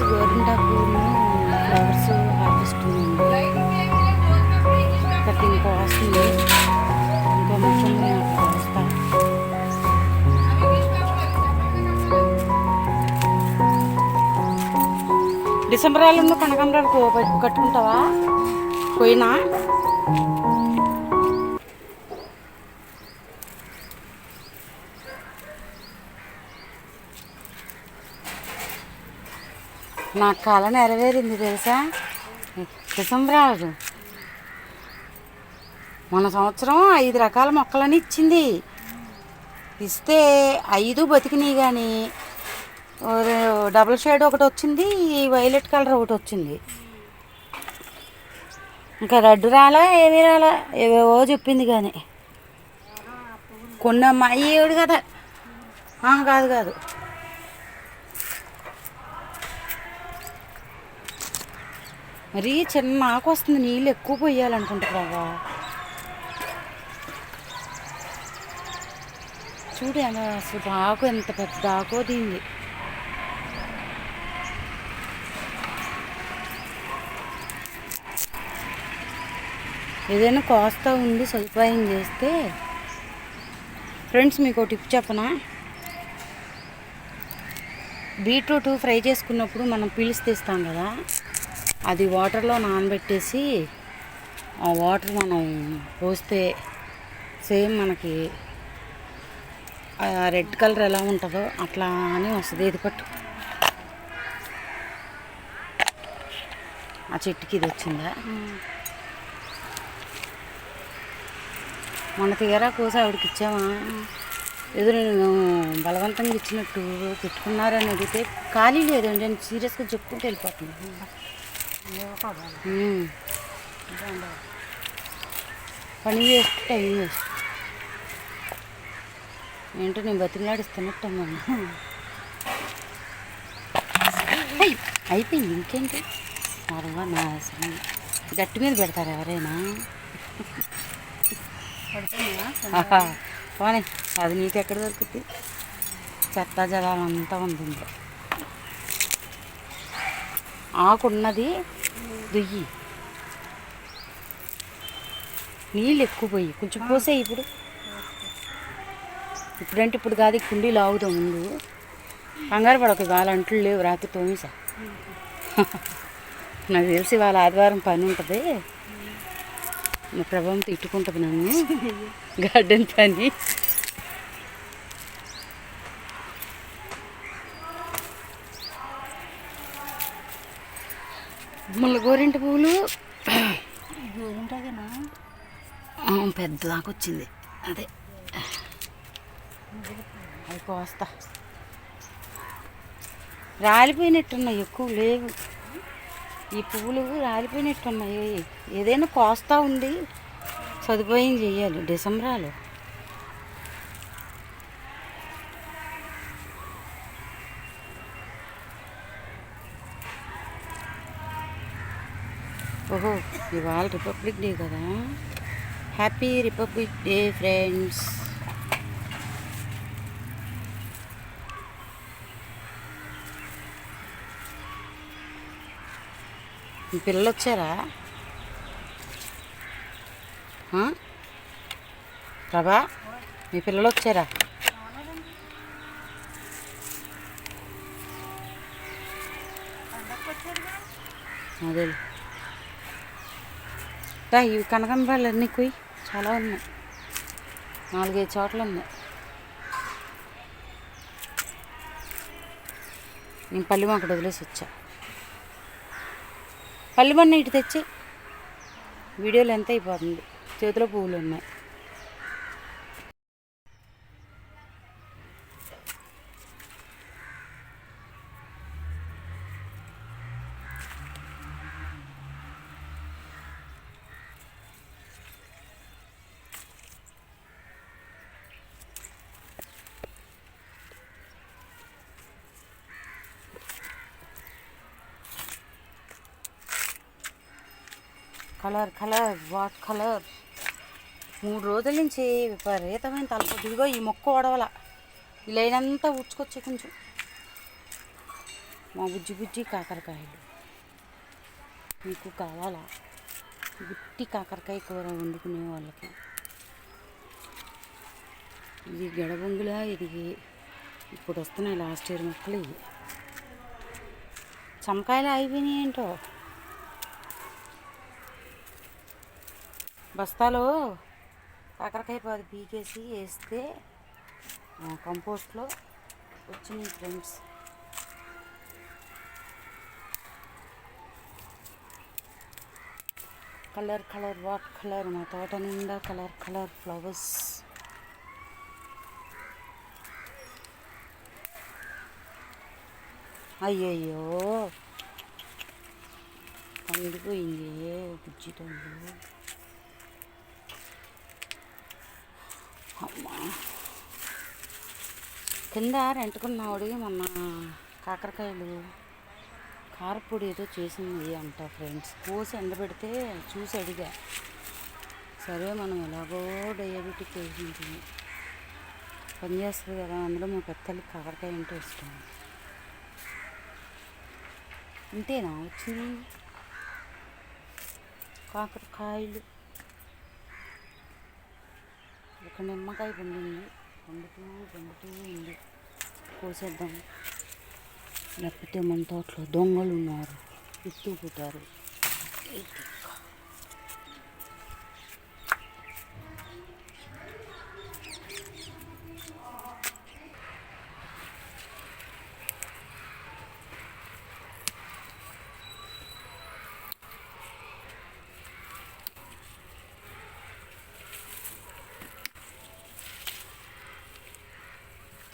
Friends గోరింటాకు flowers harvest ఇక్కడ ఇంకో వస్తుంది. ఇంకో మొత్తం వస్తా. డిసెంబరాలు కనకాంబరాలు కట్టుకుంటావా? పోయినా నా కళ నెరవేరింది తెలుసా. డిసెంబరాలు మన సంవత్సరం 5 రకాల మొక్కలని ఇచ్చింది. ఇస్తే 5 బతికినాయి. కానీ డబుల్ షేడ్ ఒకటి వచ్చింది, వైలెట్ కలర్ ఒకటి వచ్చింది. ఇంకా రెడ్ రాలా, ఏమీ రాలా, ఏవేవో చెప్పింది. కానీ కొన్ని అమ్మాయి ఏడు కదా. కాదు కాదు, మరి చిన్న ఆకు వస్తుంది. నీళ్ళు ఎక్కువ పోయాలనుకుంటా బాబా. చూడు అసలు ఆకు ఎంత పెద్ద ఆకు దీంది. ఏదైనా కోస్తా ఉండి సదుపాయం చేస్తే. ఫ్రెండ్స్ మీకు ఒక టిప్ చెప్పనా. బీట్రూట్ ఫ్రై చేసుకున్నప్పుడు మనం పీల్స్ తీస్తాం కదా, అది వాటర్లో నానబెట్టేసి ఆ వాటర్ మనం పోస్తే సేమ్ మనకి రెడ్ కలర్ ఎలా ఉంటుందో అట్లా అని వస్తుంది. ఇది పట్టు, ఆ చెట్టుకి ఇది వచ్చిందా. మన తీరా కోసి ఆవిడకి ఇచ్చామా, ఏదో నేను బలవంతంగా ఇచ్చినట్టు పెట్టుకున్నారని అడిగితే ఖాళీ లేదండి నేను సీరియస్గా చెప్పుకుంటూ వెళ్ళిపోతున్నాను. పని వేస్ట్, టైం వేస్ట్. ఏంటో నేను బతికిలాడిస్తున్నట్టు అమ్మా. అయిపోయింది, ఇంకేంటి. మరవా నా గట్టి మీద పెడతారు ఎవరైనా. పోనీ అది నీకు ఎక్కడ దొరుకుతుంది. చెత్త జలాలంతా ఉంటుంది. ఆకున్నది దుయ్యి, నీళ్ళు ఎక్కువ పోయి కొంచెం పోసే. ఇప్పుడంటే ఇప్పుడు కాదు, కుండీ లాగుతాం ముందు. కంగారు పడక, వాళ్ళ అంట్లు లేవు, రాత్రి తోమేసా. నాకు తెలిసి వాళ్ళ ఆదివారం పని ఉంటుంది. మా ప్రభావం తిట్టుకుంటుంది నన్ను, గార్డెన్ పని. మళ్ళీ గోరింట పువ్వులు గోరింటనా పెద్ద దాకా వచ్చింది. అదే అది కోస్తా. రాలిపోయినట్టున్నాయి, ఎక్కువ లేవు ఈ పువ్వులు. రాలిపోయినట్టున్నాయి. ఏదైనా కోస్తా ఉండి సదుపాయం చేయాలి. డిసెంబరాలు ఓహో, ఇవాళ రిపబ్లిక్ డే కదా. Happy republic day friends. మీ పిల్లలు వచ్చారా ప్రభా? మీ పిల్లలు వచ్చారా? అదే ఇవి కనకాంబరాలు అన్నీ కొయ్యి, చాలా ఉన్నాయి. 4-5 చోట్ల ఉన్నాయి. నేను పల్లిమ అక్కడ వదిలేసి వచ్చా. పల్లిమన్న ఇటు తెచ్చి వీడియోలు ఎంత అయిపోతుంది. చేతిలో పువ్వులు ఉన్నాయి. Colour colour what colour. 3 రోజుల నుంచి విపరీతమైన తలపోటు. ఇదిగో ఈ మొక్క ఓడవల, ఈ లైన్ అంతా ఉడ్చుకొచ్చే కొంచెం. మా బుజ్జి బుజ్జి కాకరకాయలు మీకు కావాలా? గుట్టి కాకరకాయ కూర వండుకునే వాళ్ళకి. ఇది గడబొంగులా, ఇది ఇప్పుడు వస్తున్నాయి లాస్ట్ ఇయర్ మొక్కలు. ఇవి చమకాయలు అయిపోయినాయి ఏంటో. బస్తాలో కాకరకాయ పాదు పీకేసి వేస్తే కంపోస్ట్లో వచ్చినాయి friends. Colour colour what colour, మా తోట నిండా కలర్ కలర్ ఫ్లవర్స్. అయ్యయ్యో పండిపోయింది బుజ్జితో. అమ్మా కింద రెంటుకున్నావుడి మొన్న కాకరకాయలు కారపొడి ఏదో చేసింది అంట ఫ్రెండ్స్. కోసి ఎండబెడితే చూసి అడిగా. సరే మనం ఎలాగో డయాబెటిక్ వేసింది పనిచేస్తుంది కదా, అందులో మా పెద్దలకి కాకరకాయ అంటే ఇష్టం. అంతేనా వచ్చింది కాకరకాయలు. ఒక నిమ్మకాయ పండింది, పండుతూ ఉంది. కోసేద్దాం, లేకపోతే మన తోటలో దొంగలు ఉన్నారు, ఎత్తుకుపోతారు.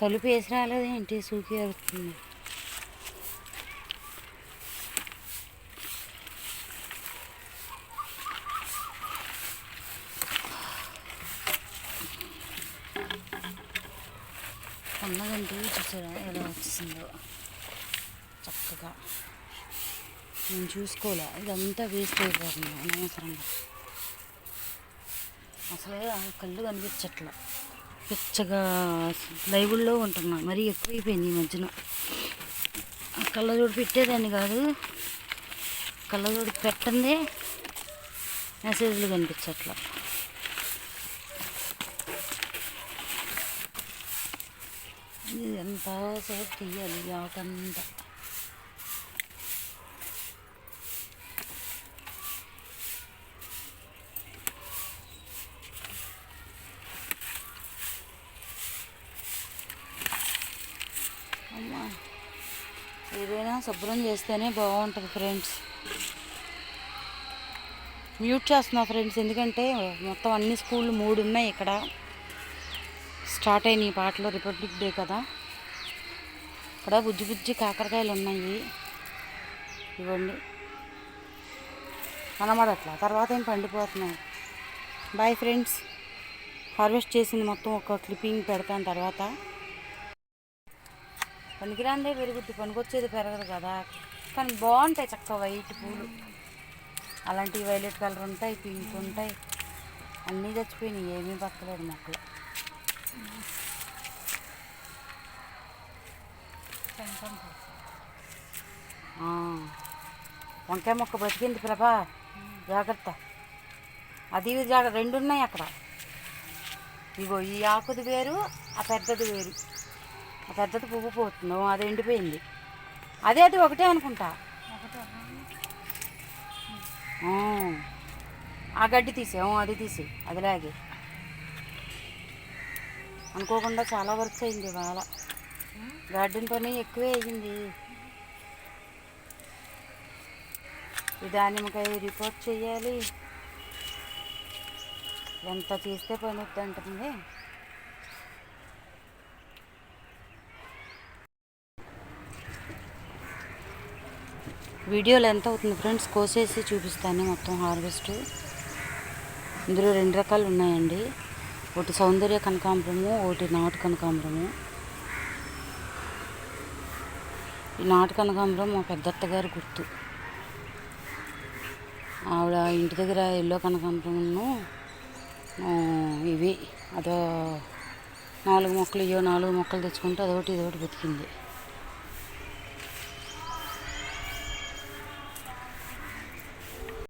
తలుపు వేసి రాలేదు ఏంటి, సూకి వస్తుంది. ఉన్నదంటే చూసారా ఎలా వచ్చేసిందో చక్కగా. నేను చూసుకోలే, ఇదంతా వేస్ట్ అయిపోతుంది అనవసరంగా. అసలే కళ్ళు కనిపించట్లా, పిచ్చగా లైవ్లో ఉంటున్నా. మరీ ఎక్కువైపోయింది ఈ మధ్యన. కళ్ళజోడు పెట్టేదాన్ని కాదు, కళ్ళజోడు పెట్టందే మెసేజ్లు కనిపించట్లా. ఇది ఎంతసేపు తీయాలి ఆకంతా. అమ్మా ఏదైనా శుభ్రం చేస్తేనే బాగుంటుంది ఫ్రెండ్స్. మ్యూట్ చేస్తున్నా ఫ్రెండ్స్, ఎందుకంటే మొత్తం అన్ని స్కూళ్ళు 3 ఉన్నాయి ఇక్కడ. స్టార్ట్ అయినాయి పాటలు, రిపబ్లిక్ డే కదా. ఇక్కడ బుజ్జి బుజ్జి కాకరకాయలు ఉన్నాయి, ఇవ్వండి. కనబడట్లా, తర్వాత ఏం పండిపోతున్నాయి. Bye friends. హార్వెస్ట్ చేసింది మొత్తం ఒక క్లిప్పింగ్ పెడతాను తర్వాత. పనికిరాందే పెరుగుద్ది, పనికొచ్చేది పెరగదు కదా. కానీ బాగుంటాయి చక్కగా వైట్ పూలు. అలాంటివి వైలెట్ కలర్ ఉంటాయి, పింక్ ఉంటాయి. అన్నీ చచ్చిపోయినాయి, ఏమీ బతకలేదు మొక్కలు. వంకాయ మొక్క బతికింది ప్రభా, జాగ్రత్త. అది జాగ్రత్త, 2 ఉన్నాయి అక్కడ. ఇగో ఈ ఆకుది వేరు, ఆ పెద్దది వేరు. ఆ పెద్దది పువ్వు పోతుంది, అది ఎండిపోయింది. అది ఒకటే అనుకుంటా. ఆ గడ్డి తీసాము, అది తీసి అదిలాగే. అనుకోకుండా చాలా వర్క్ అయింది ఇవాళ. గార్డెన్ పని ఎక్కువే అయ్యింది. ఈ దానిమ్మకాయ రిపోర్ట్ చేయాలి. ఎంత చేస్తే పని వద్దంటుంది. వీడియోలో ఎంత అవుతుంది ఫ్రెండ్స్, కోసేసి చూపిస్తాను మొత్తం హార్వెస్ట్. ఇందులో 2 రకాలు ఉన్నాయండి. ఒకటి సౌందర్య కనకాంబరము, ఒకటి నాటు కనకాంబరము. ఈ నాటు కనకాంబరం మా పెద్దత్తగారు గుర్తు. ఆవిడ ఇంటి దగ్గర ఎల్లో కనకాంబరమును ఇవి అదో 4 మొక్కలు తెచ్చుకుంటే అదొకటి ఇదొకటి బతికింది.